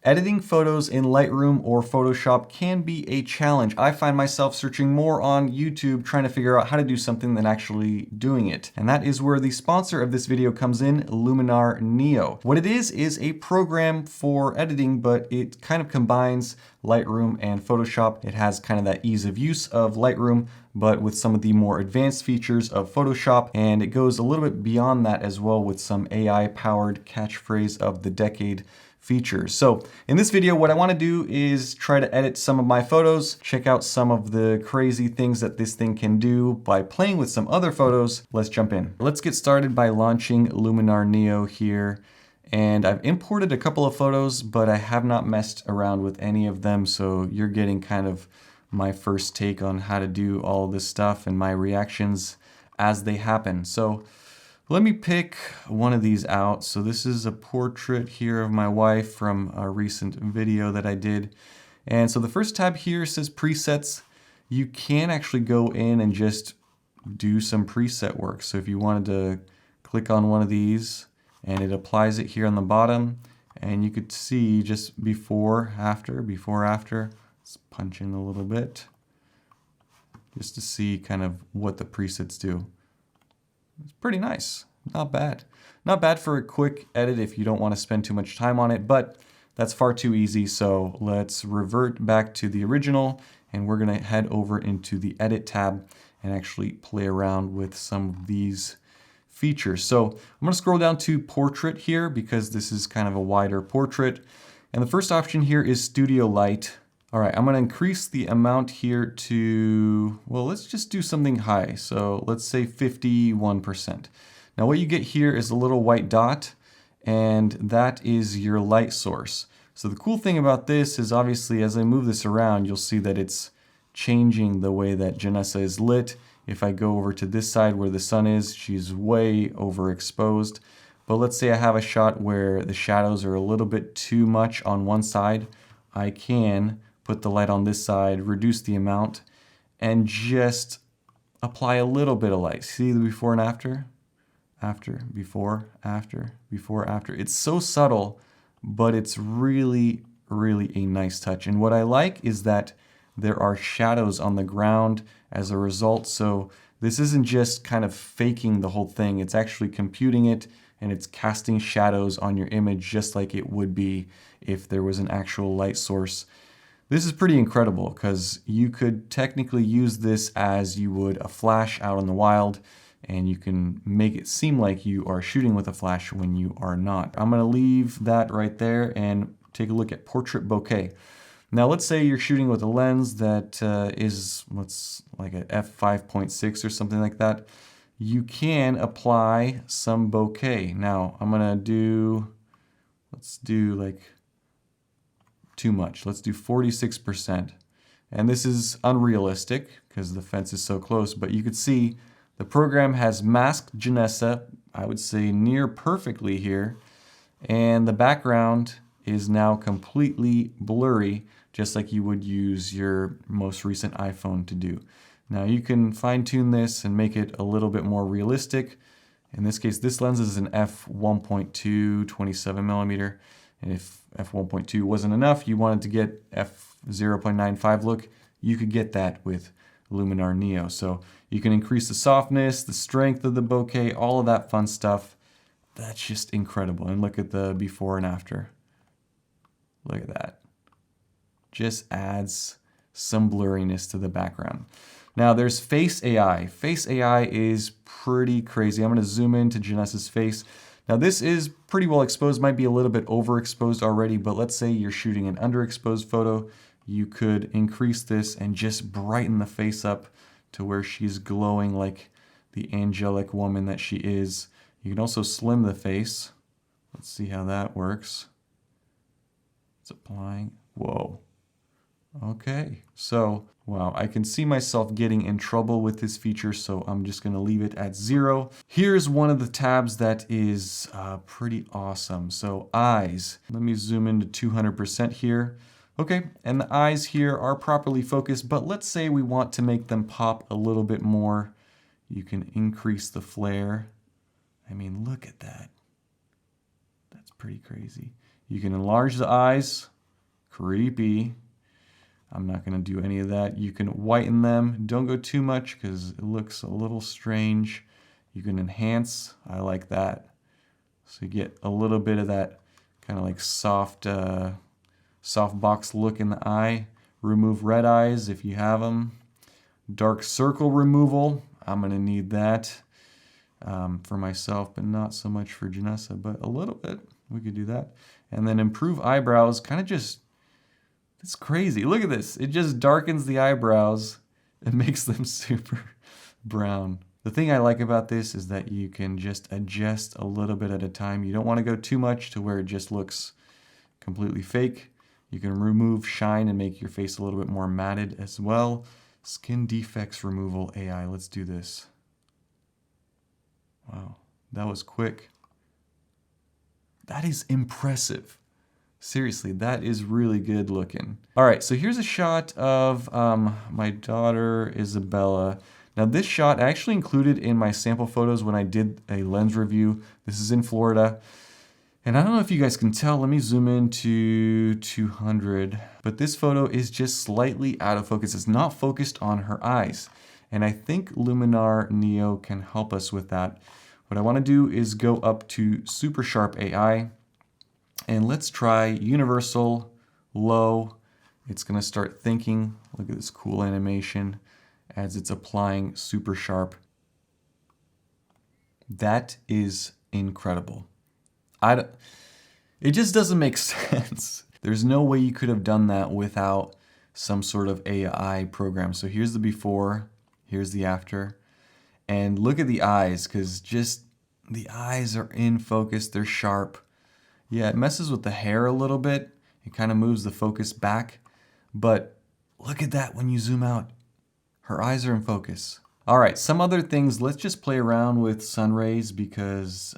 Editing photos in Lightroom or Photoshop can be a challenge. I find myself searching more on YouTube trying to figure out how to do something than actually doing it. And that is where the sponsor of this video comes in, Luminar Neo. What it is a program for editing, but it kind of combines Lightroom and Photoshop. It has kind of that ease of use of Lightroom, but with some of the more advanced features of Photoshop. And it goes a little bit beyond that as well with some AI-powered catchphrase of the decade features. So in this video, what I want to do is try to edit some of my photos, check out some of the crazy things that this thing can do by playing with some other photos. Let's jump in. Let's get started by launching Luminar Neo here. And I've imported a couple of photos, but I have not messed around with any of them. So you're getting kind of my first take on how to do all this stuff and my reactions as they happen. So let me pick one of these out. So this is a portrait here of my wife from a recent video that I did. And so the first tab here says presets. You can actually go in and just do some preset work. So if you wanted to click on one of these and it applies it here on the bottom, and you could see just before, after. Let's punch in a little bit just to see kind of what the presets do. It's pretty nice. Not bad. Not bad for a quick edit if you don't want to spend too much time on it, but that's far too easy. So let's revert back to the original, and we're going to head over into the Edit tab and actually play around with some of these features. So I'm going to scroll down to Portrait here because this is kind of a wider portrait. And the first option here is Studio Light. All right, I'm going to increase the amount here to, well, let's just do something high. So let's say 51%. Now what you get here is a little white dot, and that is your light source. So the cool thing about this is obviously as I move this around, you'll see that it's changing the way that Janessa is lit. If I go over to this side where the sun is, she's way overexposed. But let's say I have a shot where the shadows are a little bit too much on one side. I can put the light on this side, reduce the amount, and just apply a little bit of light. See the before and after? After, before, after, before, after. It's so subtle, but it's really, really a nice touch. And what I like is that there are shadows on the ground as a result. So this isn't just kind of faking the whole thing. It's actually computing it, and it's casting shadows on your image just like it would be if there was an actual light source. This is pretty incredible because you could technically use this as you would a flash out in the wild, and you can make it seem like you are shooting with a flash when you are not. I'm going to leave that right there and take a look at Portrait Bokeh. Now let's say you're shooting with a lens that is like a f5.6 or something like that. You can apply some bokeh. Now I'm going to let's do like too much. Let's do 46%. And this is unrealistic because the fence is so close, but you could see the program has masked Janessa, I would say near perfectly here, and the background is now completely blurry, just like you would use your most recent iPhone to do. Now you can fine tune this and make it a little bit more realistic. In this case, this lens is an f1.2 27mm. And if f1.2 wasn't enough, you wanted to get f0.95 look, you could get that with Luminar Neo. So you can increase the softness, the strength of the bokeh, all of that fun stuff. That's just incredible. And look at the before and after. Look at that. Just adds some blurriness to the background. Now there's Face AI. Face AI is pretty crazy. I'm going to zoom into Janessa's face. Now this is pretty well exposed, might be a little bit overexposed already, but let's say you're shooting an underexposed photo. You could increase this and just brighten the face up to where she's glowing like the angelic woman that she is. You can also slim the face. Let's see how that works. It's applying. Whoa. Okay, so, wow, I can see myself getting in trouble with this feature, so I'm just going to leave it at 0. Here's one of the tabs that is pretty awesome. So, eyes. Let me zoom into 200% here. Okay, and the eyes here are properly focused, but let's say we want to make them pop a little bit more. You can increase the flare. I mean, look at that. That's pretty crazy. You can enlarge the eyes. Creepy. I'm not going to do any of that. You can whiten them. Don't go too much because it looks a little strange. You can enhance. I like that. So you get a little bit of that kind of like soft box look in the eye. Remove red eyes if you have them. Dark circle removal. I'm going to need that for myself, but not so much for Janessa, but a little bit. We could do that. And then improve eyebrows. Kind of just, it's crazy. Look at this. It just darkens the eyebrows and makes them super brown. The thing I like about this is that you can just adjust a little bit at a time. You don't want to go too much to where it just looks completely fake. You can remove shine and make your face a little bit more matted as well. Skin defects removal AI. Let's do this. Wow, that was quick. That is impressive. Seriously, that is really good looking. All right, so here's a shot of my daughter, Isabella. Now this shot I actually included in my sample photos when I did a lens review. This is in Florida. And I don't know if you guys can tell, let me zoom in to 200. But this photo is just slightly out of focus. It's not focused on her eyes. And I think Luminar Neo can help us with that. What I want to do is go up to Super Sharp AI. And let's try universal, low. It's going to start thinking. Look at this cool animation as it's applying super sharp. That is incredible. It just doesn't make sense. There's no way you could have done that without some sort of AI program. So here's the before, here's the after. And look at the eyes, because just the eyes are in focus, they're sharp. Yeah, it messes with the hair a little bit. It kind of moves the focus back. But look at that when you zoom out. Her eyes are in focus. All right, some other things. Let's just play around with sun rays because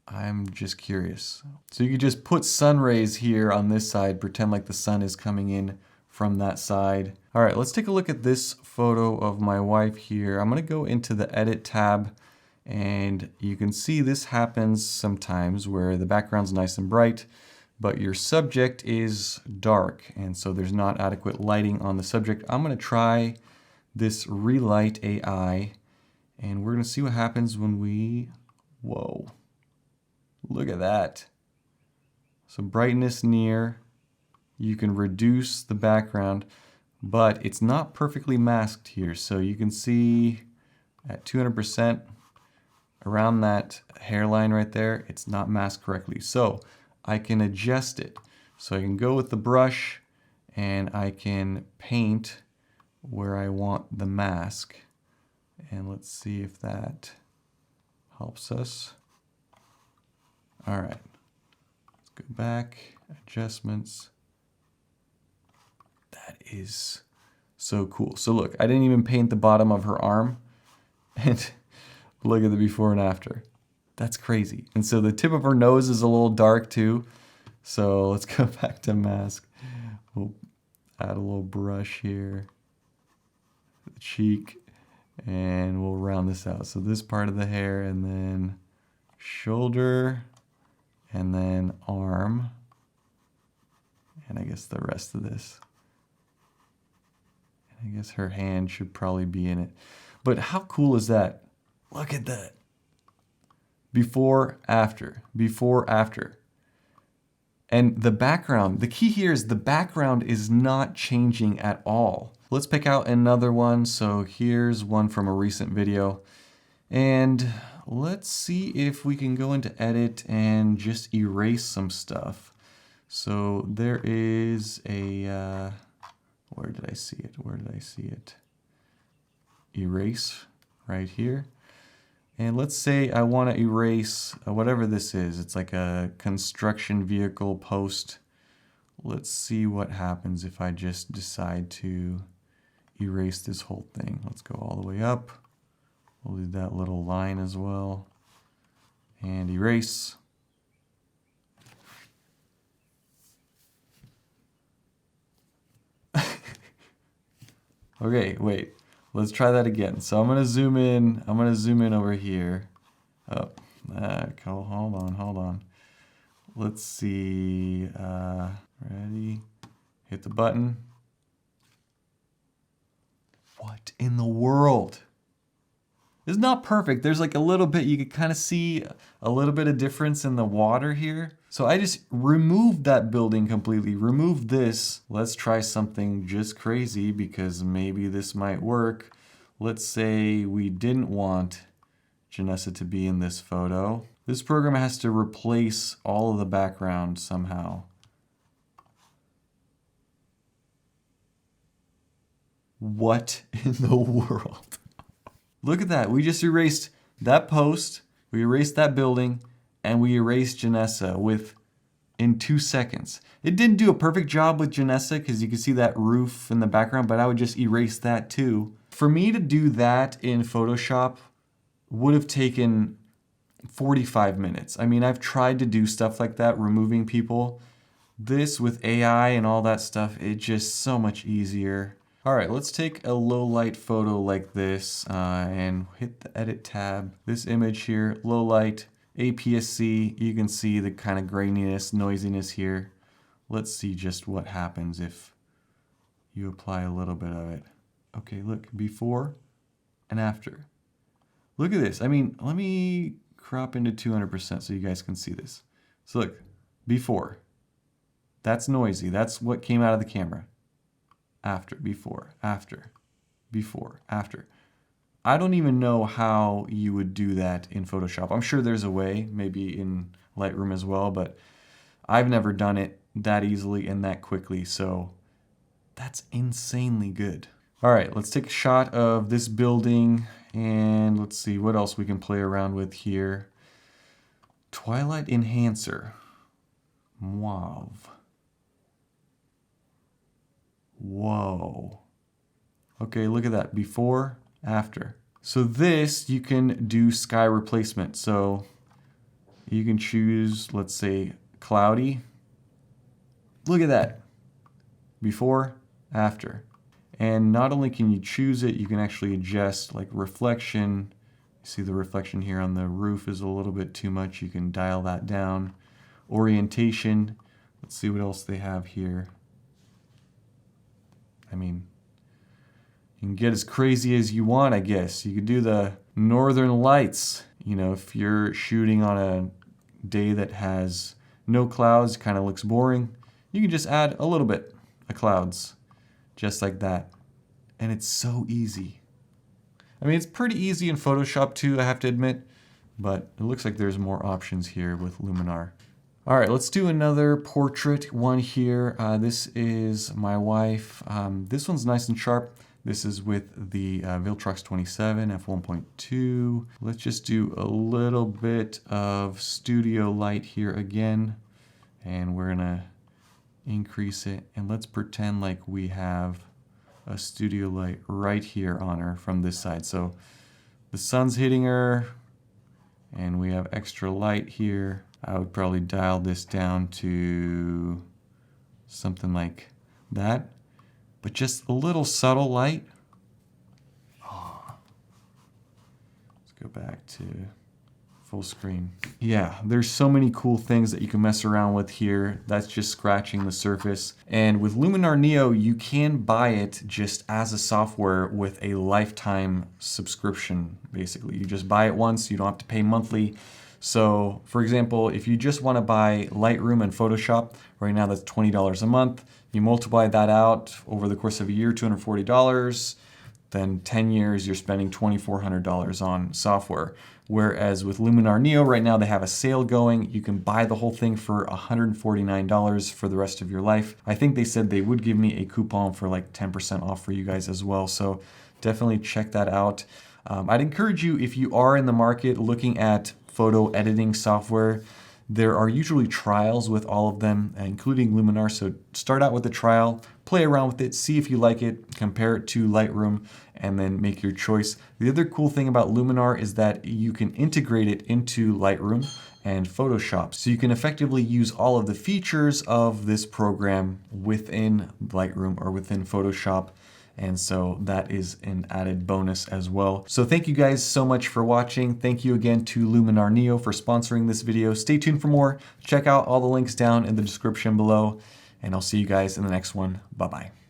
I'm just curious. So you could just put sun rays here on this side, pretend like the sun is coming in from that side. All right, let's take a look at this photo of my wife here. I'm gonna go into the edit tab and you can see this happens sometimes where the background's nice and bright, but your subject is dark. And so there's not adequate lighting on the subject. I'm gonna try this Relight AI and we're gonna see what happens when we, whoa. Look at that. So brightness near, you can reduce the background, but it's not perfectly masked here. So you can see at 200%, around that hairline right there, it's not masked correctly. So I can adjust it. So I can go with the brush and I can paint where I want the mask. And let's see if that helps us. All right, let's go back, adjustments. That is so cool. So look, I didn't even paint the bottom of her arm and look at the before and after. That's crazy. And so the tip of her nose is a little dark too. So let's go back to mask. We'll add a little brush here, the cheek, and we'll round this out. So this part of the hair and then shoulder, and then arm, and I guess the rest of this. And I guess her hand should probably be in it. But how cool is that? Look at that. Before, after, before, after. And the background, the key here is the background is not changing at all. Let's pick out another one. So here's one from a recent video. And let's see if we can go into edit and just erase some stuff. So there is a, where did I see it? Where did I see it? Erase right here. And let's say I want to erase whatever this is. It's like a construction vehicle post. Let's see what happens if I just decide to erase this whole thing. Let's go all the way up. We'll do that little line as well. And erase. Okay, wait. Let's try that again. So I'm gonna zoom in. I'm gonna zoom in over here. Oh, hold on. Let's see. Ready? Hit the button. What in the world? It's not perfect. There's like a little bit, you could kind of see a little bit of difference in the water here. So I just removed that building completely, removed this. Let's try something just crazy because maybe this might work. Let's say we didn't want Janessa to be in this photo. This program has to replace all of the background somehow. What in the world? Look at that. We just erased that post, we erased that building, and we erased Janessa in 2 seconds. It didn't do a perfect job with Janessa because you can see that roof in the background, but I would just erase that too. For me to do that in Photoshop would have taken 45 minutes. I mean, I've tried to do stuff like that, removing people. This with AI and all that stuff, it's just so much easier. All right, let's take a low light photo like this and hit the edit tab. This image here, low light, APS-C, you can see the kind of graininess, noisiness here. Let's see just what happens if you apply a little bit of it. Okay, look, before and after. Look at this. I mean, let me crop into 200% so you guys can see this. So look, before. That's noisy. That's what came out of the camera. After, before, after, before, after. I don't even know how you would do that in Photoshop. I'm sure there's a way, maybe in Lightroom as well, but I've never done it that easily and that quickly, so that's insanely good. All right, let's take a shot of this building and let's see what else we can play around with here. Twilight Enhancer. Mauve. Whoa. Okay, look at that. Before, after. So this, you can do sky replacement. So you can choose, let's say, cloudy. Look at that. Before, after. And not only can you choose it, you can actually adjust like reflection. You see the reflection here on the roof is a little bit too much. You can dial that down. Orientation. Let's see what else they have here. I mean, you can get as crazy as you want, I guess. You could do the northern lights. You know, if you're shooting on a day that has no clouds, kind of looks boring, you can just add a little bit of clouds, just like that. And it's so easy. I mean, it's pretty easy in Photoshop too, I have to admit, but it looks like there's more options here with Luminar. All right, let's do another portrait one here. This is my wife. This one's nice and sharp. This is with the Viltrox 27 f1.2. Let's just do a little bit of studio light here again. And we're gonna increase it. And let's pretend like we have a studio light right here on her from this side. So the sun's hitting her and we have extra light here. I would probably dial this down to something like that, but just a little subtle light. Oh. Let's go back to full screen. Yeah, there's so many cool things that you can mess around with here. That's just scratching the surface. And with Luminar Neo, you can buy it just as a software with a lifetime subscription, basically. You just buy it once, you don't have to pay monthly. So for example, if you just want to buy Lightroom and Photoshop, right now that's $20 a month. You multiply that out over the course of a year, $240. Then 10 years, you're spending $2,400 on software. Whereas with Luminar Neo, right now they have a sale going. You can buy the whole thing for $149 for the rest of your life. I think they said they would give me a coupon for like 10% off for you guys as well. So definitely check that out. I'd encourage you, if you are in the market looking at photo editing software, there are usually trials with all of them, including Luminar. So start out with the trial, play around with it, see if you like it, compare it to Lightroom, and then make your choice. The other cool thing about Luminar is that you can integrate it into Lightroom and Photoshop. So you can effectively use all of the features of this program within Lightroom or within Photoshop. And so that is an added bonus as well. So thank you guys so much for watching. Thank you again to Luminar Neo for sponsoring this video. Stay tuned for more. Check out all the links down in the description below, and I'll see you guys in the next one. Bye-bye.